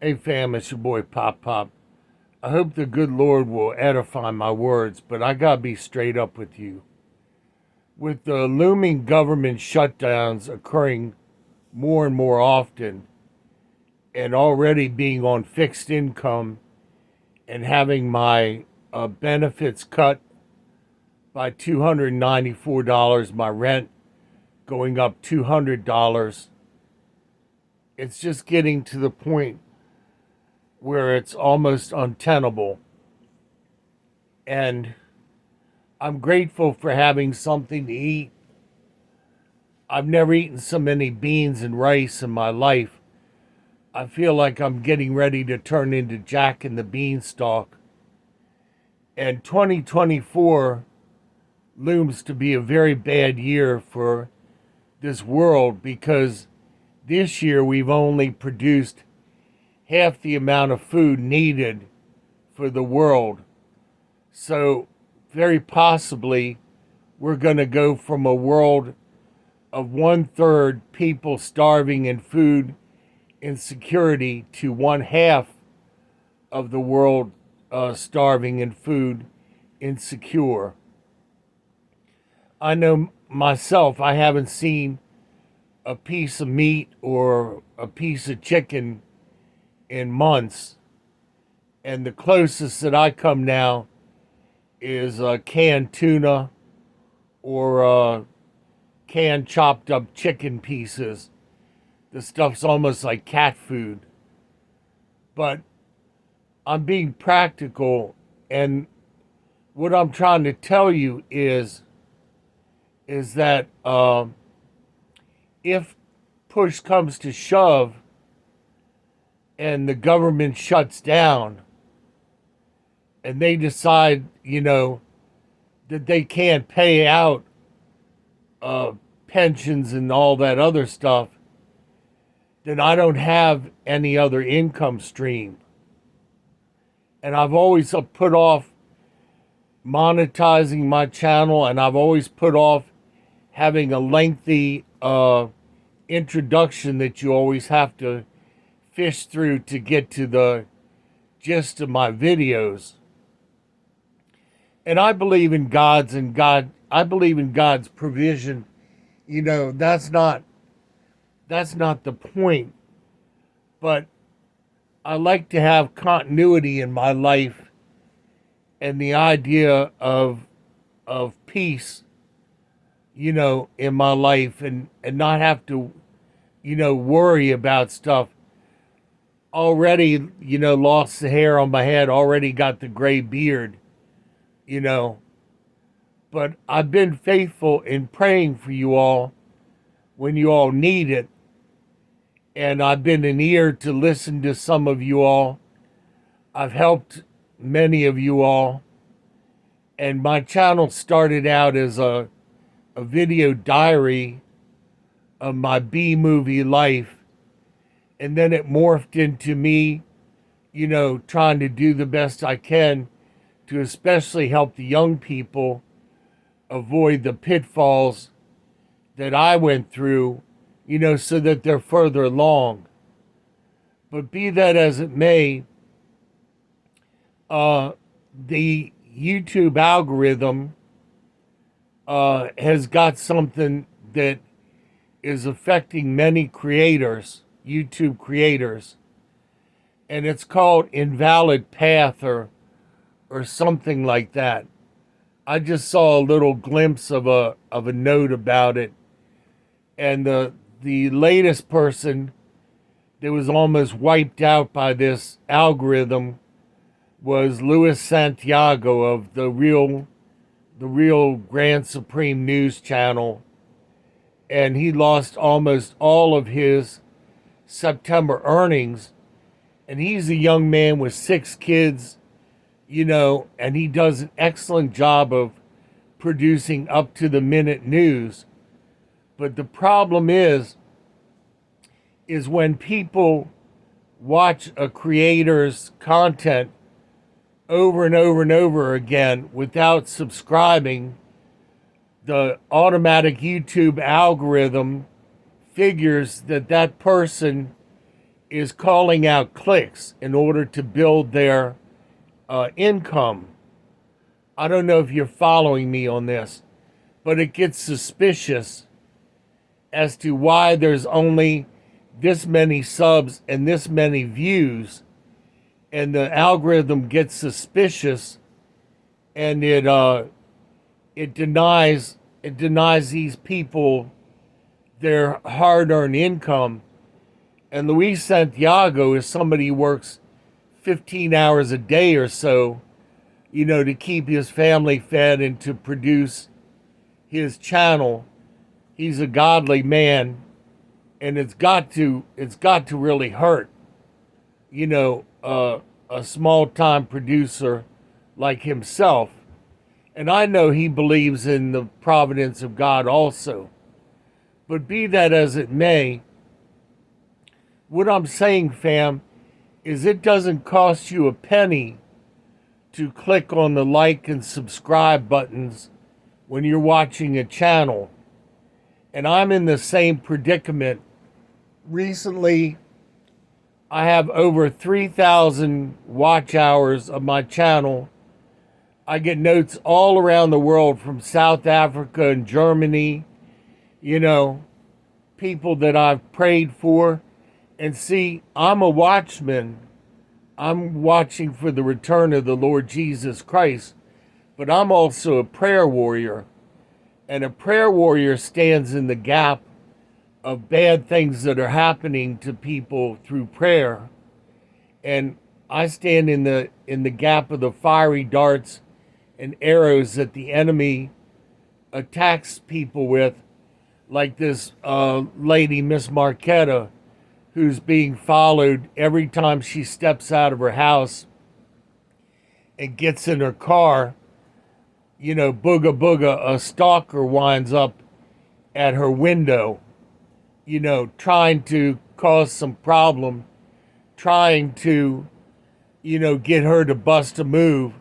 Hey fam, it's your boy Pop Pop. I hope the good Lord will edify my words, but I gotta be straight up with you. With the looming government shutdowns occurring more and more often, and already being on fixed income and having my benefits cut by $294, my rent going up $200, it's just getting to the point where it's almost untenable. And I'm grateful for having something to eat. I've never eaten so many beans and rice in my life. I feel like I'm getting ready to turn into Jack and the Beanstalk. And 2024 looms to be a very bad year for this world because this year we've only produced half the amount of food needed for the world. So, very possibly, we're going to go from a world of 1/3 people starving in food insecurity to 1/2 of the world starving in food insecure. I know myself, I haven't seen a piece of meat or a piece of chicken in months. And the closest that I come now is canned tuna or canned chopped up chicken pieces. The stuff's almost like cat food. But I'm being practical, and what I'm trying to tell you is that if push comes to shove and the government shuts down and they decide, that they can't pay out pensions and all that other stuff, then I don't have any other income stream. And I've always put off monetizing my channel, and I've always put off having a lengthy introduction that you always have to fish through to get to the gist of my videos. And I believe in I believe in God's provision. That's not the point. But I like to have continuity in my life and the idea of peace, in my life and not have to, worry about stuff. Already, lost the hair on my head, already got the gray beard, But I've been faithful in praying for you all when you all need it. And I've been an ear to listen to some of you all. I've helped many of you all. And my channel started out as a video diary of my B-movie life. And then it morphed into me, trying to do the best I can to especially help the young people avoid the pitfalls that I went through, so that they're further along. But be that as it may, the YouTube algorithm has got something that is affecting many creators, YouTube creators, and it's called invalid path or something like that. I just saw a little glimpse of a note about it, and the latest person that was almost wiped out by this algorithm was Luis Santiago of the real Grand Supreme News Channel, and he lost almost all of his September earnings. And he's a young man with 6 kids, and he does an excellent job of producing up to the minute news. But the problem is when people watch a creator's content over and over and over again without subscribing, the automatic YouTube algorithm figures that person is calling out clicks in order to build their income. I don't know if you're following me on this, but it gets suspicious as to why there's only this many subs and this many views, and the algorithm gets suspicious, and it denies these people their hard-earned income. And Luis Santiago is somebody who works 15 hours a day or so, to keep his family fed and to produce his channel. He's a godly man, and it's got to really hurt, a small-time producer like himself. And I know he believes in the providence of God also. But be that as it may, what I'm saying, fam, is it doesn't cost you a penny to click on the like and subscribe buttons when you're watching a channel. And I'm in the same predicament. Recently, I have over 3,000 watch hours of my channel. I get notes all around the world from South Africa and Germany, people that I've prayed for. And see, I'm a watchman. I'm watching for the return of the Lord Jesus Christ. But I'm also a prayer warrior. And a prayer warrior stands in the gap of bad things that are happening to people through prayer. And I stand in the gap of the fiery darts and arrows that the enemy attacks people with, like this lady, Miss Marquetta, who's being followed every time she steps out of her house and gets in her car. Booga booga, a stalker winds up at her window, trying to cause some problem, trying to, get her to bust a move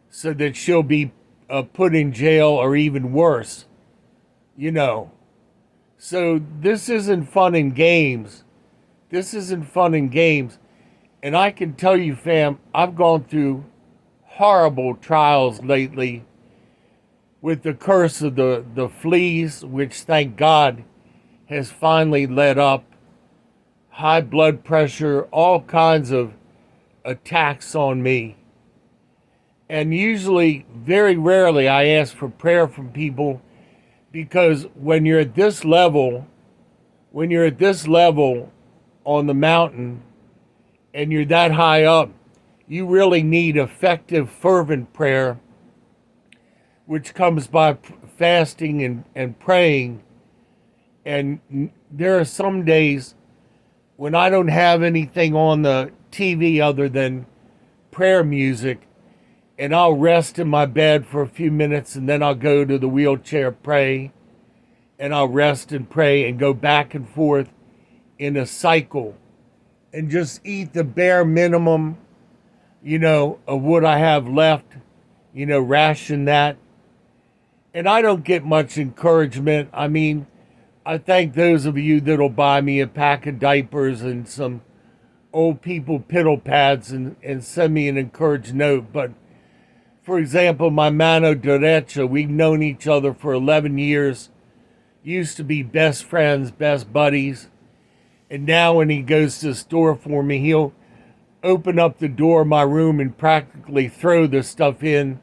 so that she'll be put in jail or even worse, So this isn't fun and games. This isn't fun and games. And I can tell you, fam, I've gone through horrible trials lately with the curse of the fleas, which thank God has finally let up, high blood pressure, all kinds of attacks on me. And usually, very rarely, I ask for prayer from people, because when you're at this level on the mountain and you're that high up, you really need effective, fervent prayer, which comes by fasting and praying. And there are some days when I don't have anything on the TV other than prayer music, and I'll rest in my bed for a few minutes, and then I'll go to the wheelchair, pray, and I'll rest and pray and go back and forth in a cycle and just eat the bare minimum, of what I have left, ration that. And I don't get much encouragement. I mean, I thank those of you that'll buy me a pack of diapers and some old people piddle pads and send me an encouraged note. But for example, my mano derecha, we've known each other for 11 years, used to be best friends, best buddies. And now when he goes to the store for me, he'll open up the door of my room and practically throw the stuff in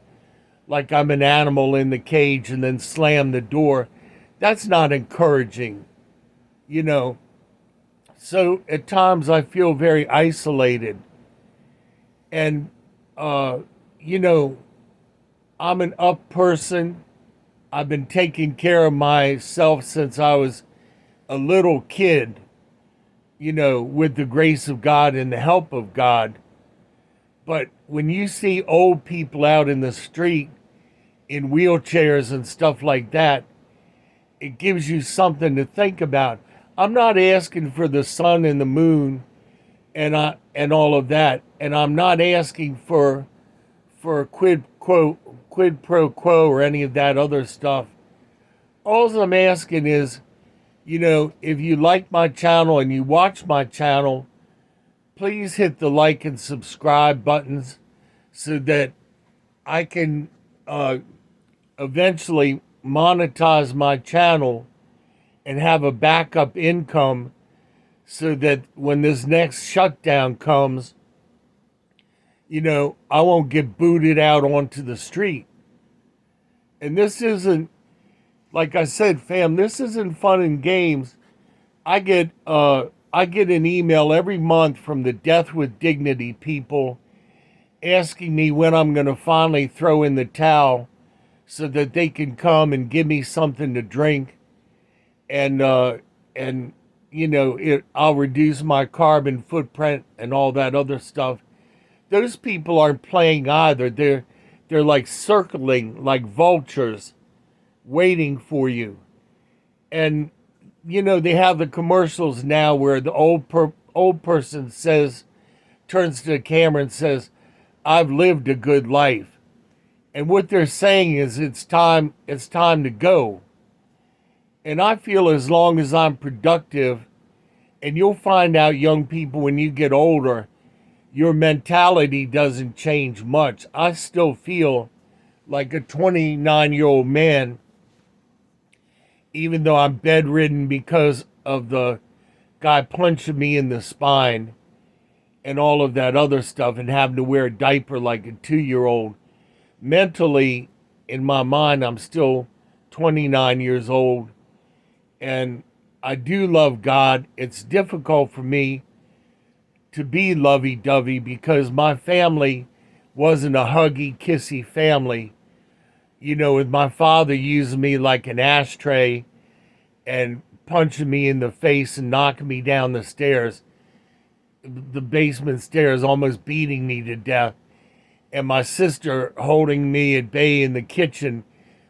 like I'm an animal in the cage and then slam the door. That's not encouraging, So at times I feel very isolated. And, I'm an up person. I've been taking care of myself since I was a little kid, with the grace of God and the help of God. But when you see old people out in the street in wheelchairs and stuff like that, it gives you something to think about. I'm not asking for the sun and the moon and all of that, and I'm not asking for a quid pro quo or any of that other stuff. All I'm asking is, if you like my channel and you watch my channel, please hit the like and subscribe buttons so that I can eventually monetize my channel and have a backup income so that when this next shutdown comes, I won't get booted out onto the street. And this isn't, like I said, fam, this isn't fun and games. I get an email every month from the Death with Dignity people asking me when I'm going to finally throw in the towel so that they can come and give me something to drink, and I'll reduce my carbon footprint and all that other stuff. Those people aren't playing either. They're like circling like vultures waiting for you. And they have the commercials now where the old person turns to the camera and says, "I've lived a good life." And what they're saying is it's time to go. And I feel as long as I'm productive, and you'll find out, young people, when you get older, your mentality doesn't change much. I still feel like a 29-year-old man, even though I'm bedridden because of the guy punching me in the spine and all of that other stuff, and having to wear a diaper like a 2-year-old. Mentally, in my mind, I'm still 29 years old, and I do love God. It's difficult for me to be lovey-dovey because my family wasn't a huggy, kissy family. With my father using me like an ashtray and punching me in the face and knocking me down the stairs, the basement stairs, almost beating me to death. And my sister holding me at bay in the kitchen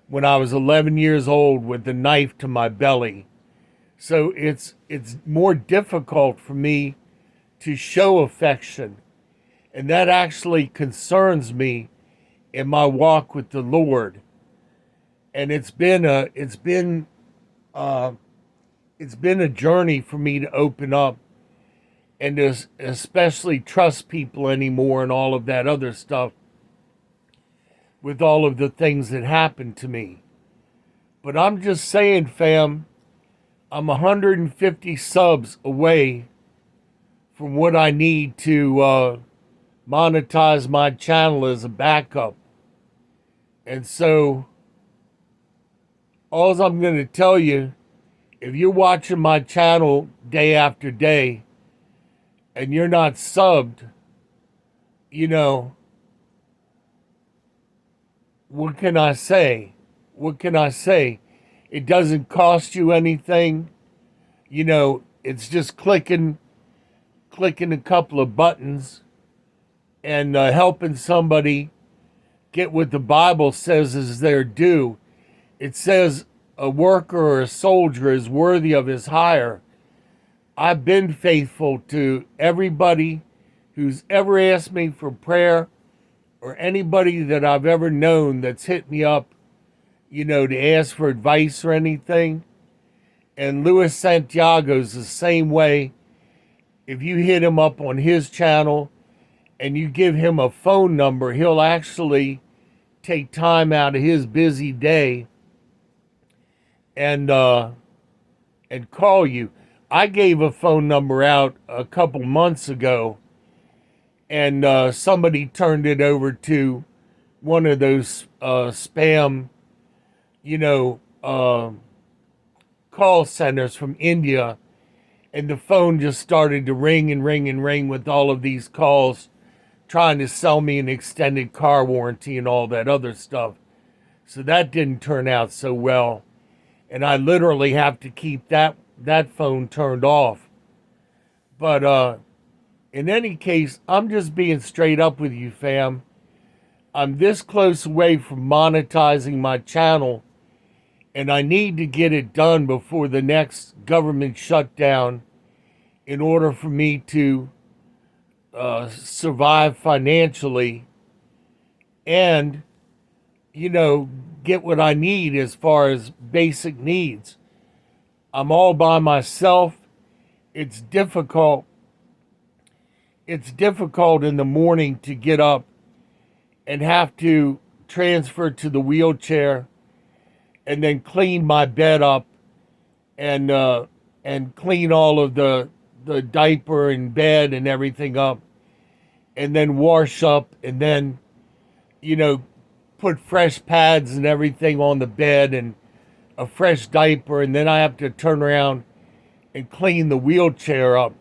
when I was 11 years old with a knife to my belly. So it's more difficult for me to show affection. And that actually concerns me in my walk with the Lord. And it's been a journey for me to open up and to especially trust people anymore and all of that other stuff with all of the things that happened to me. But I'm just saying, fam, I'm 150 subs away from what I need to monetize my channel as a backup. And so, all I'm going to tell you, if you're watching my channel day after day and you're not subbed, what can I say? What can I say? It doesn't cost you anything. It's just clicking a couple of buttons and helping somebody get what the Bible says is their due. It says a worker or a soldier is worthy of his hire. I've been faithful to everybody who's ever asked me for prayer, or anybody that I've ever known that's hit me up, to ask for advice or anything. And Luis Santiago's the same way. If you hit him up on his channel and you give him a phone number, he'll actually take time out of his busy day and call you. I gave a phone number out a couple months ago, and somebody turned it over to one of those spam, call centers from India, and the phone just started to ring and ring and ring with all of these calls trying to sell me an extended car warranty and all that other stuff. So that didn't turn out so well, and I literally have to keep that phone turned off. But in any case, I'm just being straight up with you, fam. I'm this close away from monetizing my channel, and I need to get it done before the next government shutdown in order for me to survive financially and, get what I need as far as basic needs. I'm all by myself. It's difficult. it's difficult in the morning to get up and have to transfer to the wheelchair and then clean my bed up and clean all of the diaper and bed and everything up, and then wash up, and then you know put fresh pads and everything on the bed and a fresh diaper, and then I have to turn around and clean the wheelchair up.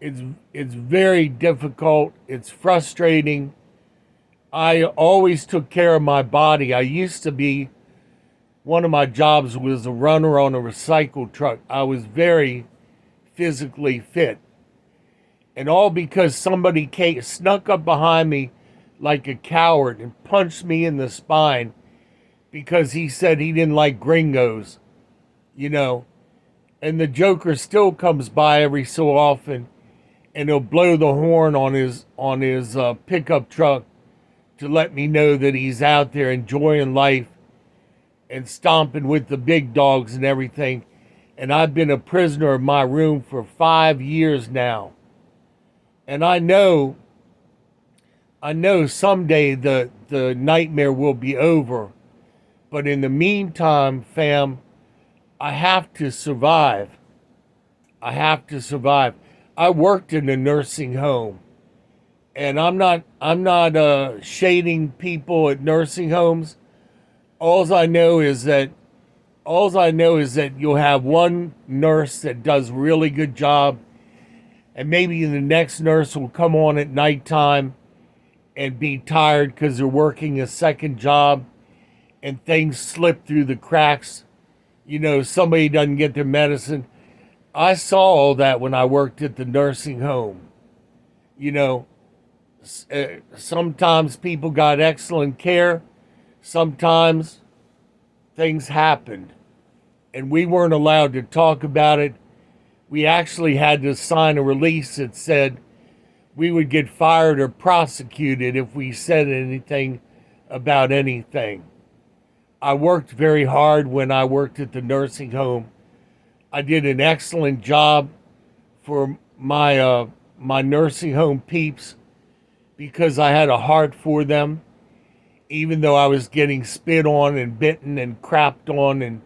It's very difficult. It's frustrating. I always took care of my body. I used to be, one of my jobs was a runner on a recycle truck. I was very physically fit. And all because somebody snuck up behind me like a coward and punched me in the spine because he said he didn't like gringos, you know. And the Joker still comes by every so often, and he'll blow the horn on his pickup truck to let me know that he's out there enjoying life and stomping with the big dogs and everything. And I've been a prisoner of my room for 5 years now. And I know someday the nightmare will be over. But in the meantime, fam, I have to survive. I have to survive. I worked in a nursing home. And I'm not shading people at nursing homes. All I know is that you'll have one nurse that does a really good job, and maybe the next nurse will come on at nighttime and be tired because they're working a second job and things slip through the cracks. You know, somebody doesn't get their medicine. I saw all that when I worked at the nursing home. You know, sometimes people got excellent care. Sometimes things happened, and we weren't allowed to talk about it. We actually had to sign a release that said we would get fired or prosecuted if we said anything about anything. I worked very hard when I worked at the nursing home. I did an excellent job for my nursing home peeps because I had a heart for them, even though I was getting spit on and bitten and crapped on and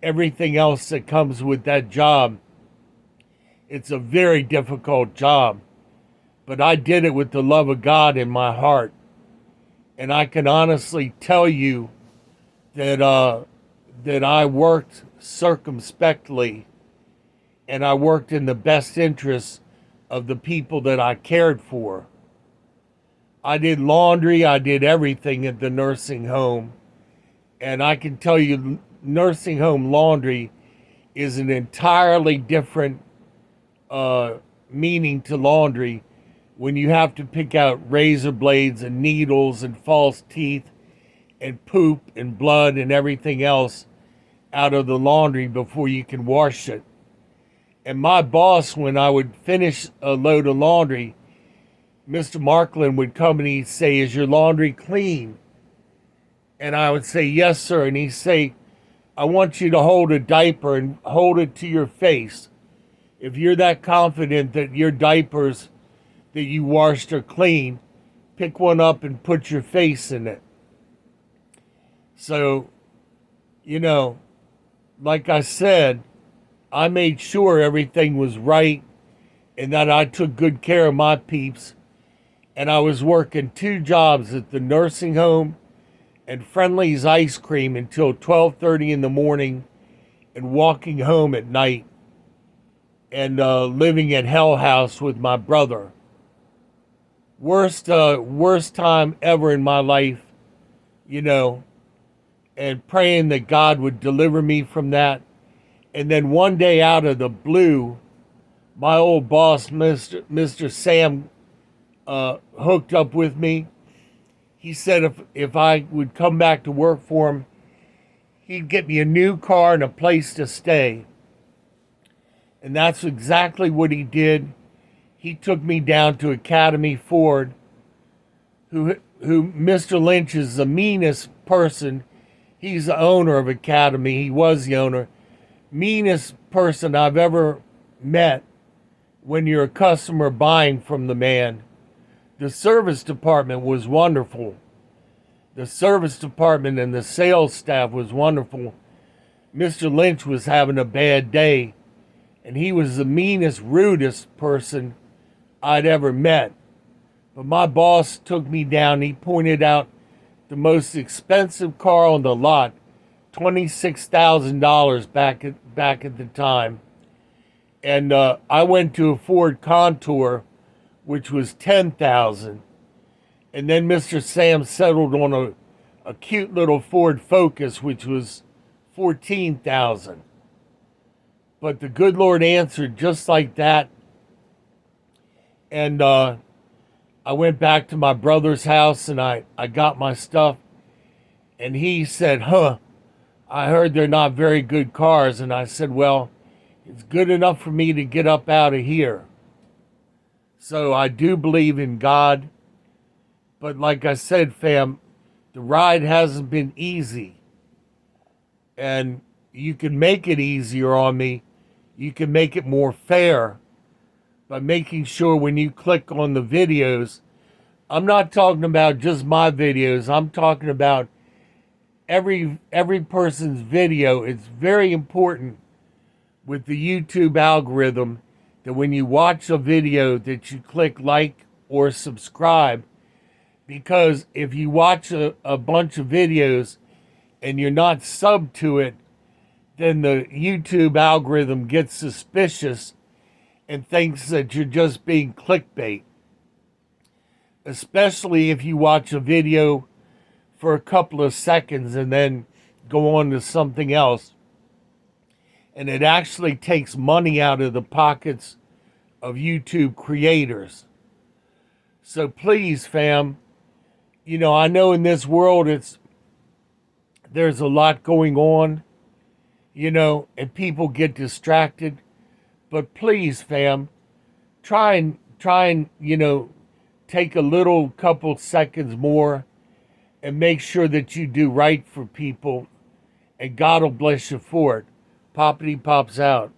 everything else that comes with that job. It's a very difficult job, but I did it with the love of God in my heart. And I can honestly tell you that I worked circumspectly, and I worked in the best interests of the people that I cared for. I did laundry, I did everything at the nursing home. And I can tell you, nursing home laundry is an entirely different meaning to laundry when you have to pick out razor blades and needles and false teeth and poop and blood and everything else out of the laundry before you can wash it. And my boss, when I would finish a load of laundry, Mr. Markland would come and he'd say, "Is your laundry clean?" And I would say, "Yes, sir." And he'd say, "I want you to hold a diaper and hold it to your face. If you're that confident that your diapers that you washed are clean, pick one up and put your face in it." So, you know, like I said, I made sure everything was right and that I took good care of my peeps. And I was working 2 jobs at the nursing home and Friendly's Ice Cream until 12:30 in the morning, and walking home at night, and living at Hell House with my brother. Worst time ever in my life, you know, and praying that God would deliver me from that. And then one day out of the blue, my old boss, Mr. Sam, hooked up with me. He said if I would come back to work for him, he'd get me a new car and a place to stay. And that's exactly what he did. He took me down to Academy Ford, who Mr. Lynch is the meanest person. He's the owner of Academy. He was the owner. Meanest person I've ever met when you're a customer buying from the man. The service department was wonderful. The service department and the sales staff was wonderful. Mr. Lynch was having a bad day, and he was the meanest, rudest person I'd ever met. But my boss took me down. He pointed out the most expensive car on the lot, $26,000 back at the time. And I went to a Ford Contour, which was $10,000. And then Mr. Sam settled on a cute little Ford Focus, which was $14,000. But the good Lord answered just like that. And I went back to my brother's house and I got my stuff. And he said, I heard they're not very good cars. And I said, well, it's good enough for me to get up out of here. So I do believe in God. But like I said, fam, the ride hasn't been easy. And you can make it easier on me. You can make it more fair by making sure when you click on the videos, I'm not talking about just my videos. I'm talking about every person's video. It's very important with the YouTube algorithm that when you watch a video that you click like or subscribe, because if you watch a bunch of videos and you're not subbed to it, then the YouTube algorithm gets suspicious and thinks that you're just being clickbait. Especially if you watch a video for a couple of seconds and then go on to something else. And it actually takes money out of the pockets of YouTube creators. So please, fam, I know in this world there's a lot going on, and people get distracted. But please, fam, try and take a little couple seconds more and make sure that you do right for people, and God will bless you for it. Poppity Pops out.